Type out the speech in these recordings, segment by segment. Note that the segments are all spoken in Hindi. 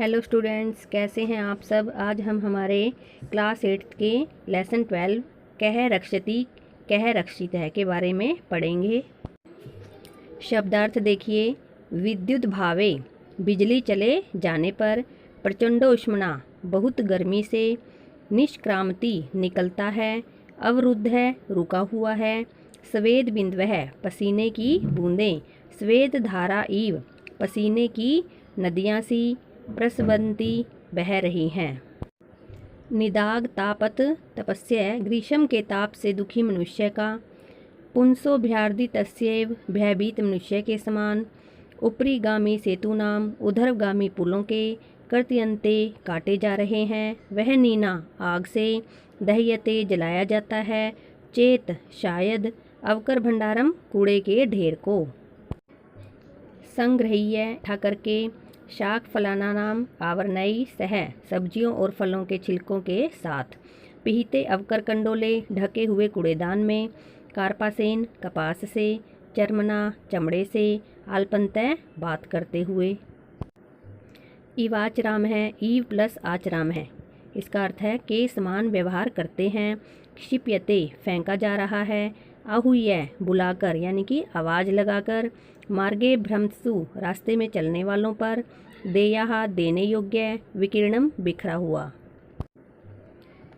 हेलो स्टूडेंट्स, कैसे हैं आप सब। आज हम हमारे क्लास 8 के लेसन 12 कह रक्षति कह रक्षित है के बारे में पढ़ेंगे। शब्दार्थ देखिए। विद्युत भावे, बिजली चले जाने पर। प्रचंडोष्मणा, बहुत गर्मी से। निष्क्रामति, निकलता है। अवरुद्ध है, रुका हुआ है। स्वेद बिंदवः, पसीने की बूंदें। स्वेद धारा इव, पसीने की नदियाँ सी। प्रस्रवन्ती, बह रही हैं। निदाग तापत, तपस्या, ग्रीष्म के ताप से दुखी मनुष्य का। पुंसो भ्यार्दितस्यैव, भयभीत मनुष्य के समान। ऊपरीगामी सेतु नाम, उधरगामी पुलों के। कर्तयन्ते, काटे जा रहे हैं। वह नीना, आग से। दह्यते, जलाया जाता है। चेत, शायद। अवकर भंडारम, कूड़े के ढेर को। संग्रह्य, उठा करके। शाक फलाना नाम, आवरणई सह, सब्जियों और फलों के छिलकों के साथ। पिहिते, अवकर कंडोले, ढके हुए कूड़ेदान में। कार्पासेन, कपास से। चर्मना, चमड़े से। आलपंतः, बात करते हुए। इवाचराम है, ईव प्लस आचराम है। इसका अर्थ है के समान व्यवहार करते हैं। क्षिप्यते, फेंका जा रहा है। आहुह्य, बुलाकर यानी कि आवाज़ लगाकर। मार्गे भ्रमसु, रास्ते में चलने वालों पर। देयाहा, देने योग्य। विकीर्णम, बिखरा हुआ।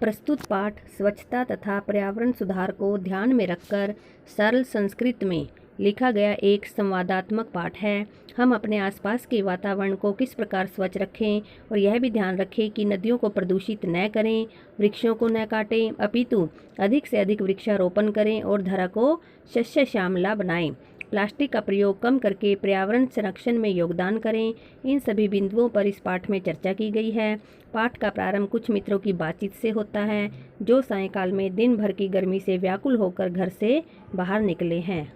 प्रस्तुत पाठ स्वच्छता तथा पर्यावरण सुधार को ध्यान में रखकर सरल संस्कृत में लिखा गया एक संवादात्मक पाठ है। हम अपने आसपास के वातावरण को किस प्रकार स्वच्छ रखें और यह भी ध्यान रखें कि नदियों को प्रदूषित न करें, वृक्षों को न काटें, अपितु अधिक से अधिक वृक्षारोपण करें और धरा को शस्य श्यामला बनाएं। प्लास्टिक का प्रयोग कम करके पर्यावरण संरक्षण में योगदान करें। इन सभी बिंदुओं पर इस पाठ में चर्चा की गई है। पाठ का प्रारंभ कुछ मित्रों की बातचीत से होता है जो सायंकाल में दिन भर की गर्मी से व्याकुल होकर घर से बाहर निकले हैं।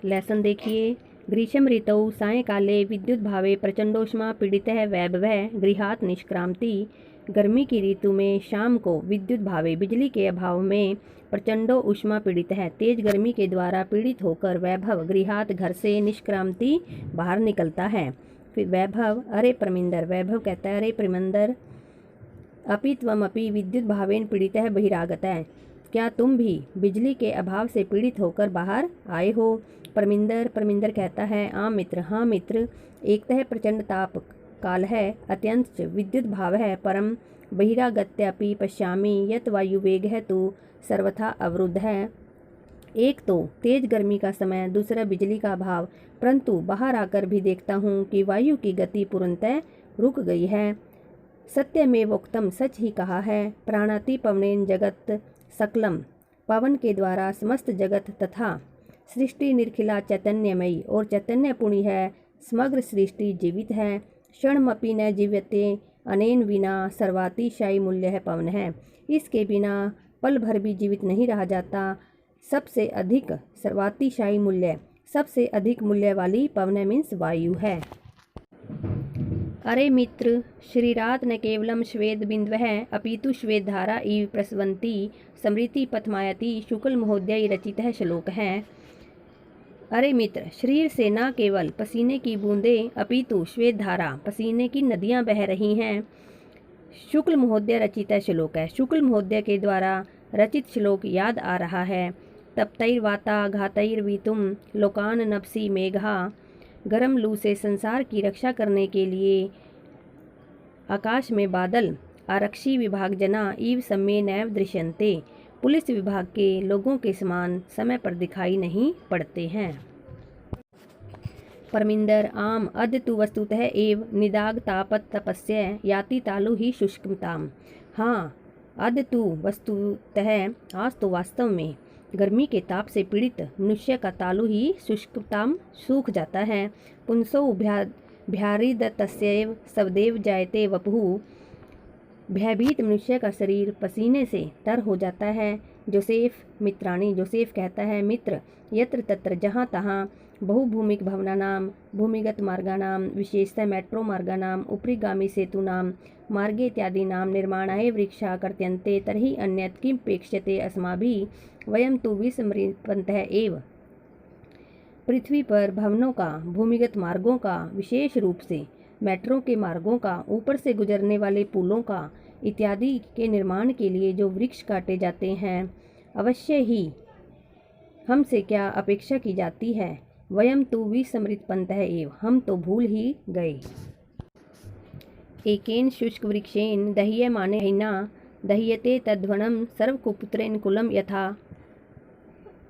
लेसन देखिए। ग्रीष्म ऋतौ सायंकाले विद्युत भावे प्रचंडोष्मा पीड़ितः वैभवः गृहात् निष्क्रांति। गर्मी की ऋतु में शाम को विद्युत भावे, बिजली के अभाव में, प्रचंडो उष्मा पीड़ित है, तेज गर्मी के द्वारा पीड़ित होकर वैभव, गृहात, घर से, निष्क्रांति, बाहर निकलता है। फिर वैभव, अरे प्रमिंदर, वैभव कहता है अरे प्रमिंदर। अपि त्वमपि विद्युत भावेन पीड़ितः बहिरागतः, क्या तुम भी बिजली के अभाव से पीड़ित होकर बाहर आए हो। परमिंदर, परमिंदर कहता है आम मित्र, हाँ मित्र। एकतः प्रचंड ताप काल है, अत्यंत विद्युत भाव है, परम बहिरागत्यापि पश्यामि यत वायुवेग है तो सर्वथा अवरुद्ध है। एक तो तेज गर्मी का समय, दूसरा बिजली का अभाव, परंतु बाहर आकर भी देखता हूँ कि वायु की गति पूर्णतः रुक गई है। सत्यमेवोक्तम, सच ही कहा है। प्राणाति पवनेन जगत सकलम, पवन के द्वारा समस्त जगत तथा सृष्टि निर्खिला चैतन्यमयी और चैतन्यपूर्ण है। समग्र सृष्टि जीवित है। क्षणमपि न जीव्यते अनेन विना, सर्वातिशायी मूल्य है पवन है। इसके बिना पल भर भी जीवित नहीं रहा जाता। सबसे अधिक सर्वातिशायी मूल्य, सबसे अधिक मूल्य वाली पवन मीन्स वायु है। अरे मित्र, श्रीरात न केवलम श्वेत बिंदवः अपितु श्वेत धारा इव प्रस्रवन्ती स्मृति पथमायति, शुक्ल महोदय रचित श्लोक है। अरे मित्र, शरीर से न केवल पसीने की बूंदें अपितु श्वेत धारा, पसीने की नदियां बह रही हैं। शुक्ल महोदय रचित श्लोक है। शुक्ल महोदय के द्वारा रचित श्लोक याद आ रहा है। तप्तैर्वाता घातैर्वीतुम लोकान नभसि मेघा, गर्म लू से संसार की रक्षा करने के लिए आकाश में बादल आरक्षी विभाग जना इव सम्ये नैव दृश्यन्ते, पुलिस विभाग के लोगों के समान समय पर दिखाई नहीं पड़ते हैं। परमिंदर, आम। अद्य तु वस्तुतः एव निदाग तापत तपस्य याति तालु ही शुष्कताम। हाँ, अद्य तु वस्तुतः, आज तो वास्तव में गर्मी के ताप से पीड़ित मनुष्य का तालु ही शुष्कताम, सूख जाता है। पुंसो भ्यारिदतस्यैव सवदेव जायते वपुः, भयभीत मनुष्य का शरीर पसीने से तर हो जाता है। जोसेफ मित्राणी, जोसेफ कहता है मित्र। यत्र तत्र, जहाँ तहाँ। बहुभूमिक भवनानाम, भूमिगत मार्गानाम, विशेषतः मेट्रो मार्गानाम, ऊपरीगामी सेतूनाम, मार्गे इत्यादीनां निर्माणाय वृक्षा कर्त्यन्ते तर्हि अन्यत् किमपेक्ष्यते अस्माभिः वयं तु विस्मृतवन्तः एव। पृथ्वी पर भवनों का, भूमिगत मार्गों का, विशेष रूप से मेट्रो के मार्गों का, ऊपर से गुजरने वाले पुलों का इत्यादि के निर्माण के लिए जो वृक्ष काटे जाते हैं, अवश्य ही हमसे क्या अपेक्षा की जाती है? वयम तो विस्मृत पंतः एव, हम तो भूल ही गए। एकेन शुष्क वृक्षेण दह्यमानेन दह्यते तद्वनं सर्वकुपुत्रेण कुलम यथा।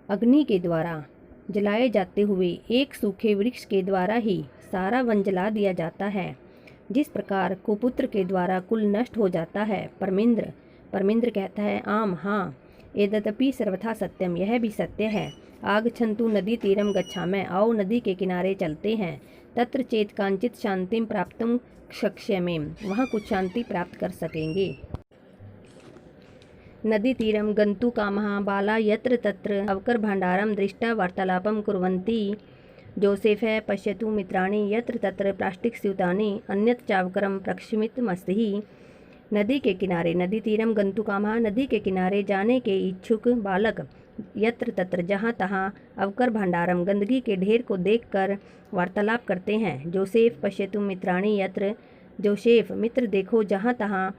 अग्नि के द्वारा जलाए जाते हुए एक सूखे वृक्ष के द्वारा ही सारा वन जला दिया जाता है, जिस प्रकार कुपुत्र के द्वारा कुल नष्ट हो जाता है। परमिंद्र कहता है, आम हाँ, एतदपि सर्वथा सत्यम, यह भी सत्य है। आगच्छन्तु नदी तीरम गच्छामः, आओ नदी के किनारे चलते हैं। तत्र चेत कांचित शांतिम प्राप्तुम शक्ष्यामि, वहाँ कुछ शांति प्राप्त कर सकेंगे। नदी तीरम गन्तु कामः बाला यत्र तत्र अवकर भाण्डारं दृष्ट्वा वार्तालापं कुर्वन्ति। जोसेफः पश्यतु मित्राणि यत्र तत्र प्लास्टिक स्यूतानि अन्यत् चावकरं प्रक्षिमितमस्ति। नदी के किनारे, नदी तीरम गन्तु कामः, नदी के किनारे जाने के इच्छुक बालक, यत्र तत्र जहाँ तहाँ, अवकर भाण्डारम गंदगी के ढेर को देखकर वार्तालाप करते हैं। जोसेफ पश्यतु मित्राणि यत्र, जोसेफ मित्र देखो जहाँ तहाँ,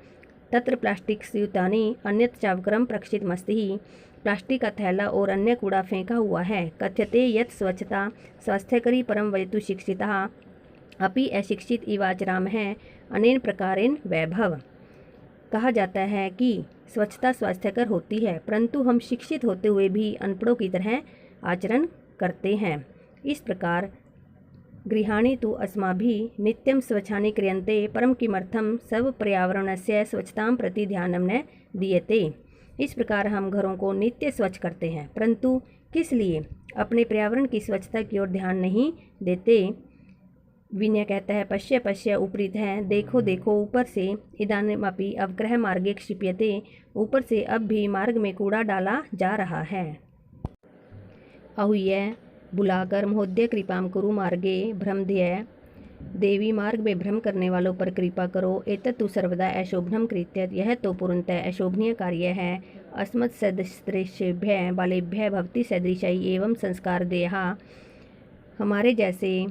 तत्र प्लास्टिक स्यूतानि अन्यत् चावकरम प्रक्षितमस्ति, प्लास्टिक का थैला और अन्य कूड़ा फेंका हुआ है। कथ्यते यत् स्वच्छता स्वास्थ्यकरी परम वयतु शिक्षितः अपि अशिक्षित इवाचरामः अनेन प्रकारेण वैभव। कहा जाता है कि स्वच्छता स्वास्थ्यकर होती है, परंतु हम शिक्षित होते हुए भी अनपढ़ों की तरह आचरण करते हैं। इस प्रकार गृहाणि तु अस्माभिः नित्यं स्वच्छानि क्रियन्ते परं किमर्थं स्वपर्यावरणस्य स्वच्छतां प्रति ध्यानं न दीयते। इस प्रकार हम घरों को नित्य स्वच्छ करते हैं, परंतु किस लिए अपने पर्यावरण की स्वच्छता की ओर ध्यान नहीं देते। विनय कहता है, पश्य पश्य उपरितः, देखो देखो ऊपर से, इदानीमपि अवक्रह मार्गे क्षिप्यते, ऊपर से अब भी मार्ग में कूड़ा डाला जा रहा है। आहूय बुलाकर महोदय कृपाम कुरु मार्गे भ्रमध्यय, देवी मार्ग में भ्रम करने वालों पर कृपा करो। एतत् तु सर्वदा अशोभनम कृत्यत, यह तो पूर्णतः अशोभनीय कार्य है। अस्मत् सदृशेभ्यः बालेभ्यः भवति सदृशैः एवं संस्कार देयः, हमारे जैसे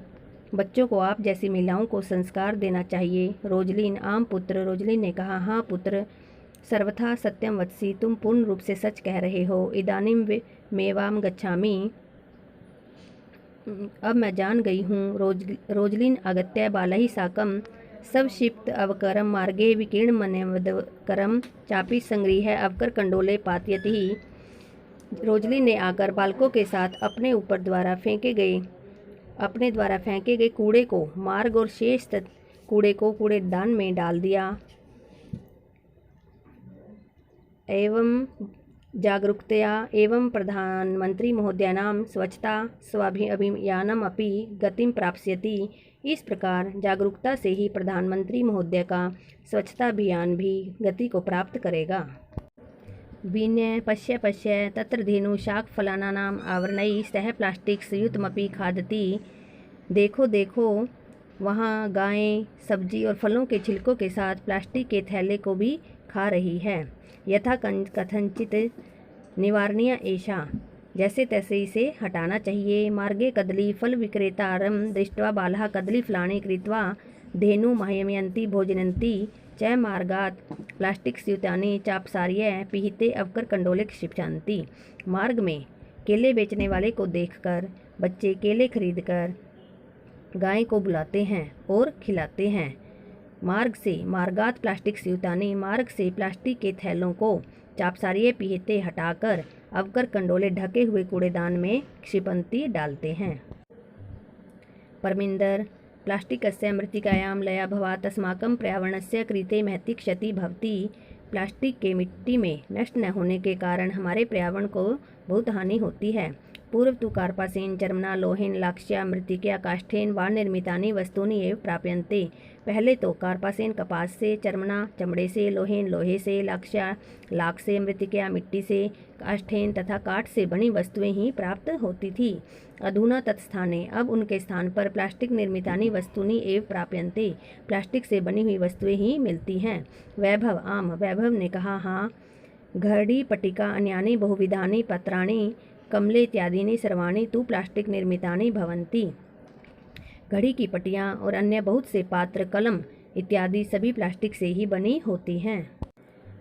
बच्चों को आप जैसी महिलाओं को संस्कार देना चाहिए। रोजलिन आम पुत्र, रोजलिन ने कहा, हाँ पुत्र, सर्वथा सत्यम वत्सी, तुम पूर्ण रूप से सच कह रहे हो। इदानीम मेवाम गच्छामि, अब मैं जान गई हूँ। रोजलिन आगत्य बालैः साकं सवक्षिप्त अवकरम मार्गे विकीर्णमन्यवदकरम चापी संगृह्य अवकर कंडोले पातयति। रोजलिन ने आकर बालकों के साथ अपने द्वारा फेंके गए कूड़े को, मार्ग और शेष कूड़े को कूड़ेदान में डाल दिया। एवं जागरूकतया एवं प्रधानमंत्री महोदयानां स्वच्छता स्वाभियानम अपि गतिम प्राप्स्यति। इस प्रकार जागरूकता से ही प्रधानमंत्री महोदय का स्वच्छता अभियान भी गति को प्राप्त करेगा। विनय पश्य पश्य तत्र धेनु शाकफलानां आवरणैः सह प्लास्टिक संयुतमपि खादति। देखो देखो, वहाँ गायें सब्जी और फलों के छिलकों के साथ प्लास्टिक के थैले को भी खा रही है। यथा कथंचित निवारणीय एषा, जैसे तैसे इसे हटाना चाहिए। मार्गे कदली फल विक्रेतारं दृष्ट्वा बालः कदली फलानि कृत्वा धेनु माह्यन्ति भोजयन्ति च मार्गात् प्लास्टिक स्यूतानि चापसार्य पिहिते अवकर कंडोले क्षिप्यन्ति। मार्ग में केले बेचने वाले को देखकर बच्चे केले खरीदकर गाय को बुलाते हैं और खिलाते हैं। मार्गात प्लास्टिक स्यूतानि, मार्ग से प्लास्टिक के थैलों को चापसारिये पिहिते हटाकर अवकर कंडोले ढके हुए कूड़ेदान में क्षिपंती डालते हैं। परमिंदर प्लास्टिकस्य मृत्तिकायां लया भवात् अस्माकं पर्यावरणस्य कृते महती क्षति भवति। प्लास्टिक के मिट्टी में नष्ट न होने के कारण हमारे पर्यावरण को बहुत हानि होती है। पूर्व तु कार्पासेन चर्मणा लोहेन लाक्ष्या मृत्तिका काष्ठेन वा निर्मितानि वस्तूनि एव प्राप्यन्ते। पहले तो कार्पासेन कपास से, चर्मणा चमड़े से, लोहेन लोहे से, लाक्ष्या लाख से, मृत्तिका मिट्टी से, काष्ठेन तथा काठ से बनी वस्तुएं ही प्राप्त होती थी। अधुना तत्स्थाने, अब उनके स्थान पर प्लास्टिक निर्मितानि वस्तूनि एव प्राप्यन्ते, प्लास्टिक से बनी हुई वस्तुएं ही मिलती हैं। वैभव आम, वैभव ने कहा, हाँ, घड़ी पट्टिका अन्यानि बहुविधानि पत्राणि कमले इत्यादीनि सर्वाणि तु प्लास्टिक निर्मितानि भवन्ति। घड़ी की पट्टियाँ और अन्य बहुत से पात्र, कलम इत्यादि सभी प्लास्टिक से ही बनी होती हैं।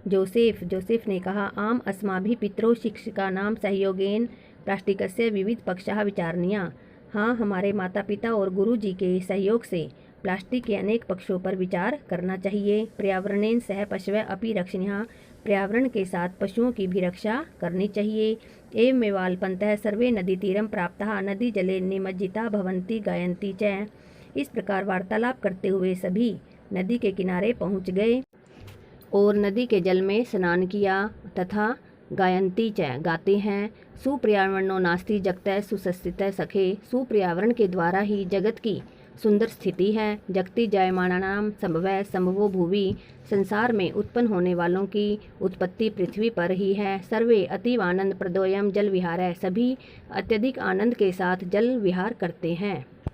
जोसेफ ने कहा, आम अस्माभिः पितरौ शिक्षकानां सहयोगेन प्लास्टिकस्य विविध पक्षाः विचारणीयाः। हाँ, हमारे माता पिता और गुरु जी के सहयोग से प्लास्टिक के अनेक पक्षों पर विचार करना चाहिए। पर्यावरणेन सह पशवः अपि रक्षणीयः। पर्यावरण के साथ पशुओं की भी रक्षा करनी चाहिए। एवमेवाल्पन्तः सर्वे नदीतीरं प्राप्ताः नदी जले निमज्जिताः भवन्ति गायन्ति च। इस प्रकार वार्तालाप करते हुए सभी नदी के किनारे पहुँच गए और नदी के जल में स्नान किया तथा गायन्ति च गाते हैं। सुपर्यावरणो नास्ति जगतः सुस्थितः सखे। सुपर्यावरण के द्वारा ही जगत की सुंदर स्थिति है। जगति जायमानानां संभवः संभवो भुवि। संसार में उत्पन्न होने वालों की उत्पत्ति पृथ्वी पर ही है। सर्वे अतीव आनंद प्रदोयम जल विहारः। सभी अत्यधिक आनंद के साथ जल विहार करते हैं।